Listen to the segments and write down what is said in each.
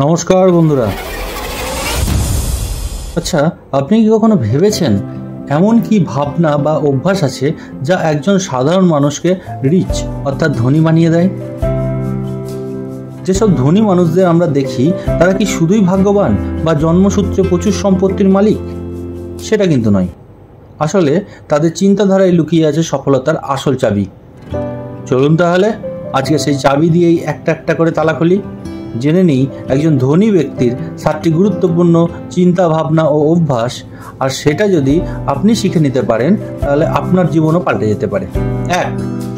নমস্কার বন্ধুরা। আচ্ছা, আপনি কি কখনো ভেবেছেন এমন কি ভাবনা বা অভ্যাস আছে যা একজন সাধারণ মানুষকে রিচ অর্থাৎ ধনী বানিয়ে দেয়? যেসব ধনী মানুষদের আমরা দেখি তারা কি শুধুই ভাগ্যবান বা জন্মসূত্রে প্রচুর সম্পত্তির মালিক? সেটা কিন্তু নয়। আসলে তাদের চিন্তাধারায় লুকিয়ে আছে সফলতার আসল চাবি। চলুন তাহলে আজকে সেই চাবি দিয়েই একটা একটা করে তালা খুলি। জেনে নিই একজন ধনী ব্যক্তির 7টি গুরুত্বপূর্ণ চিন্তা ভাবনা ও অভ্যাস, আর সেটা যদি আপনি শিখে নিতে পারেন তাহলে আপনার জীবনও পাল্টে যেতে পারে। 1.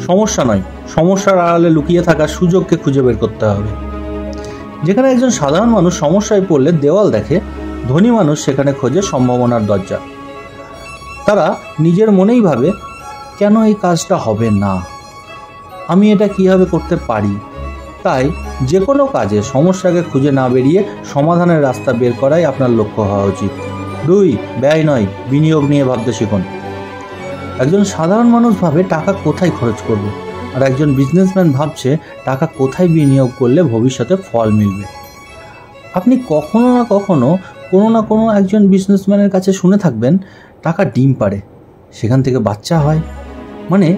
সমস্যা নয়, সমস্যার আড়ালে লুকিয়ে থাকা সুযোগকে খুঁজে বের করতে হবে। যেখানে একজন সাধারণ মানুষ সমস্যায় পড়লে দেওয়াল দেখে, ধনী মানুষ সেখানে খোঁজে সম্ভাবনার দরজা। তারা নিজের মনেই ভাবে, কেন এই কাজটা হবে না, আমি এটা কিভাবে করতে পারি। তাই যে কোনো কাজে সমস্যাকে খুঁজে না বেরিয়ে সমাধানের রাস্তা বের করাই আপনার লক্ষ্য হওয়া উচিত। 2. ব্যয় নয়, বিনিয়োগ নিয়ে ভাবতে শিখুন। একজন সাধারণ মানুষ ভাবে টাকা কোথায় খরচ করব, আর একজন বিজনেসম্যান ভাবছে টাকা কোথায় বিনিয়োগ করলে ভবিষ্যতে ফল মিলবে। আপনি কখনো না কোনো একজন বিজনেসম্যানের কাছে শুনে থাকবেন, টাকা ডিম পাড়ে, সেখান থেকে বাচ্চা হয়। মানে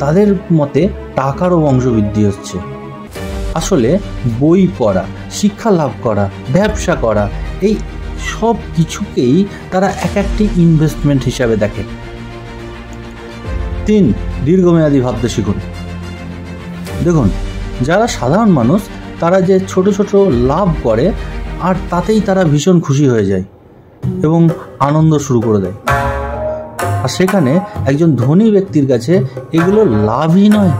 তাদের মতে টাকারও বংশবৃদ্ধি হচ্ছে। আসলে বই পড়া, শিক্ষা লাভ করা, ব্যবসা করা, এই সব কিছুকেই তারা একটি ইনভেস্টমেন্ট হিসাবে দেখে। 3. দীর্ঘমেয়াদী ভাবতে শিখুন। দেখুন, যারা সাধারণ মানুষ তারা যে ছোট ছোট লাভ করে আর তাতেই তারা ভীষণ খুশি হয়ে যায় এবং আনন্দ শুরু করে দেয়। আর সেখানে একজন ধনী ব্যক্তির কাছে এগুলো লাভই নয়,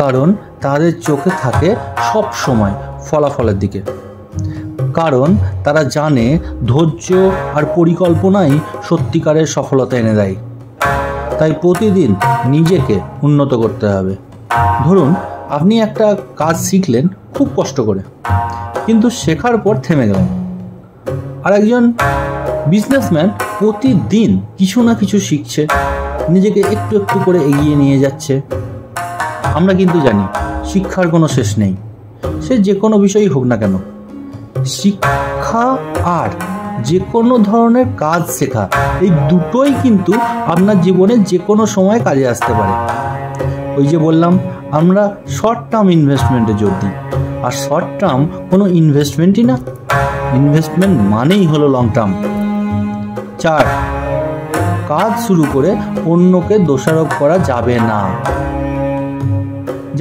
কারণ তাদের চোখে থাকে সব সময় ফলাফলের দিকে। কারণ তারা জানে ধৈর্য আর পরিকল্পনাই সত্যিকারের সফলতা এনে দেয়। তাই প্রতিদিন নিজেকে উন্নত করতে হবে। ধরুন, আপনি একটা কাজ শিখলেন খুব কষ্ট করে, কিন্তু শেখার পর থেমে গেলেন। আর একজন বিজনেসম্যান প্রতিদিন কিছু না কিছু শিখছে, নিজেকে একটু একটু করে এগিয়ে নিয়ে যাচ্ছে। আমরা কিন্তু জানি শিক্ষার কোনো শেষ নেই, সে যে কোনো বিষয়ই হোক না কেন। শিক্ষা আর যে কোনো ধরনের কাজ শেখা, এই দুটোই কিন্তু আপনার জীবনে যে কোনো সময় কাজে আসতে পারে। ওই যে বললাম, আমরা শর্ট টার্ম ইনভেস্টমেন্টে জোর দিই, আর শর্ট টার্ম কোনো ইনভেস্টমেন্টই না। ইনভেস্টমেন্ট মানেই হলো লং টার্ম। 4. কাজ শুরু করে অন্যকে দোষারোপ করা যাবে না।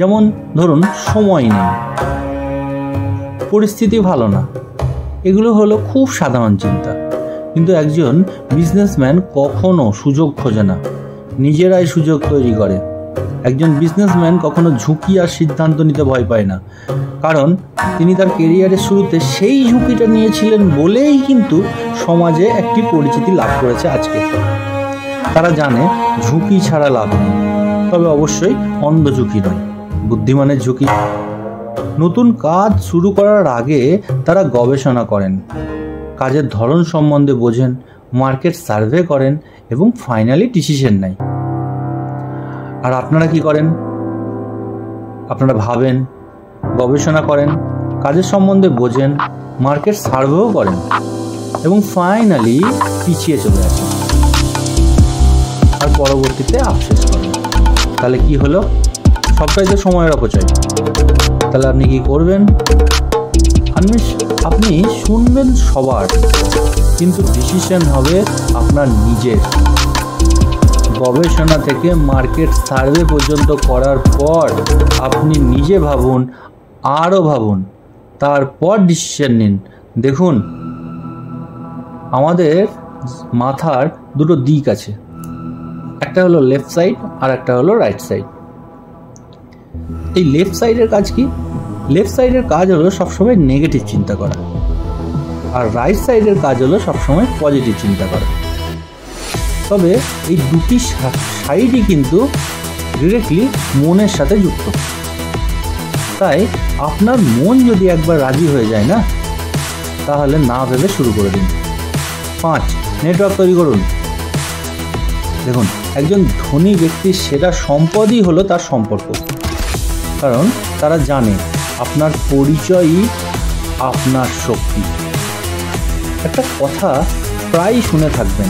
যেমন ধরুন, সময় নেই, পরিস্থিতি ভালো না, এগুলো হলো খুব সাধারণ চিন্তা। কিন্তু একজন বিজনেসম্যান কখনো সুযোগ খোঁজে না, নিজেরাই সুযোগ তৈরি করে। একজন বিজনেসম্যান কখনো ঝুঁকি আর সিদ্ধান্ত নিতে ভয় পায় না, কারণ তিনি তার কেরিয়ারের শুরুতে সেই ঝুঁকিটা নিয়েছিলেন বলেই কিন্তু সমাজে একটি পরিচিতি লাভ করেছে আজকে। তারা জানে ঝুঁকি ছাড়া লাভ নেই, তবে অবশ্যই অন্ধ ঝুঁকি নয়, বুদ্ধিমানের ঝুঁকি। নতুন কাজ শুরু করার আগে তারা গবেষণা করেন, কাজের ধরন সম্বন্ধে বোঝেন, মার্কেট সার্ভে করেন এবং ফাইনালি ডিসিশন নেয়। আর আপনারা কি করেন? আপনারা ভাবেন, গবেষণা করেন, কাজের সম্বন্ধে বোঝেন, মার্কেট সার্ভেও করেন এবং ফাইনালি পিছিয়ে চলে আসেন, আর পরবর্তীতে আফসোস করেন। তাহলে কি হলো? সবটাই তো সময়ের অপচয়। তাহলে আপনি কি করবেন? আপনি শুনবেন সবার, কিন্তু ডিসিশন হবে আপনার নিজের। গবেষণা থেকে মার্কেট সার্ভে পর্যন্ত করার পর আপনি নিজে ভাবুন, আরও ভাবুন, তারপর ডিসিশন নিন। দেখুন, আমাদের মাথার দুটো দিক আছে, একটা হলো লেফট সাইড আর একটা হলো রাইট সাইড। এই লেফট সাইডের কাজ কি? লেফট সাইডের কাজ হলো সবসময় নেগেটিভ চিন্তা করা, আর রাইট সাইডের কাজ হলো সবসময় পজিটিভ চিন্তা করা। তবে এই দুটি সাইডই কিন্তু ডিরেক্টলি মনের সাথে যুক্ত। তাই আপনার মন যদি একবার রাজি হয়ে যায় না, তাহলে না ভেবে শুরু করে দিন। 5. নেটওয়ার্ক তৈরি করুন। দেখুন, একজন ধনী ব্যক্তির সেরা সম্পদই হলো তার সম্পর্ক, কারণ তারা জানে আপনার পরিচয়ই আপনার শক্তি। একটা কথা প্রায়ই শুনে থাকবেন,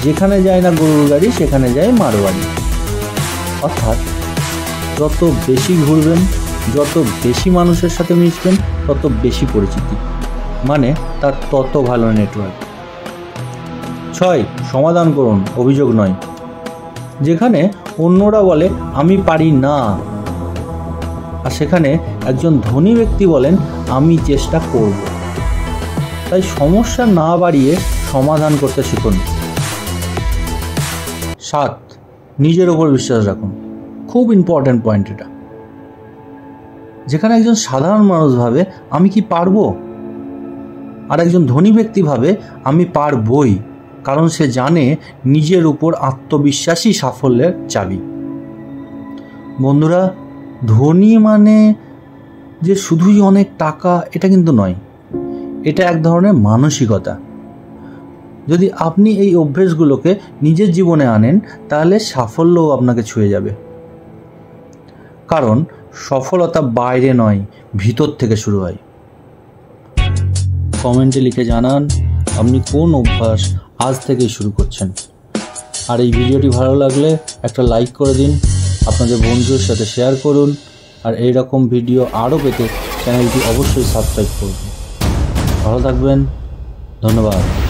যেখানে যায় না গরুর গাড়ি সেখানে যায় মারোয়ারি। অর্থাৎ যত বেশি ঘুরবেন, যত বেশি মানুষের সাথে মিশবেন, তত বেশি পরিচিতি, মানে তার তত ভালো নেটওয়ার্ক। 6, সমাধান করুন, অভিযোগ নয়। যেখানে অন্যরা বলে আমি পারি না, আর সেখানে একজন ধনী ব্যক্তি বলেন আমি চেষ্টা করব। তাই সমস্যা না বাড়িয়ে সমাধান করতে শিখুন। 7, নিজের ওপর বিশ্বাস রাখুন। খুব ইম্পর্ট্যান্ট পয়েন্ট এটা। যেখানে একজন সাধারণ মানুষ ভাবে আমি কি পারবো, আর একজন ধনী ব্যক্তি ভাবে আমি পারবই, কারণ সে জানে নিজের উপর আত্মবিশ্বাসী সাফল্যের চাবি। বন্ধুরা, ধনী মানে যে শুধুই অনেক টাকা, এটা কিন্তু নয়। এটা এক ধরনের মানসিকতা। যদি আপনি এই অভ্যেসগুলোকে নিজের জীবনে আনেন, তাহলে সাফল্যও আপনাকে ছুঁয়ে যাবে। কারণ সফলতা বাইরে নয়, ভিতর থেকে শুরু হয়। কমেন্টে লিখে জানান আপনি কোন অভ্যাস আজ থেকেই শুরু করছেন। আর এই ভিডিওটি ভালো লাগলে একটা লাইক করে দিন, আপনাদের বন্ধুদের সাথে শেয়ার করুন, আর এই রকম ভিডিও আরও পেতে চ্যানেলটি অবশ্যই সাবস্ক্রাইব করুন। ভালো থাকবেন, ধন্যবাদ।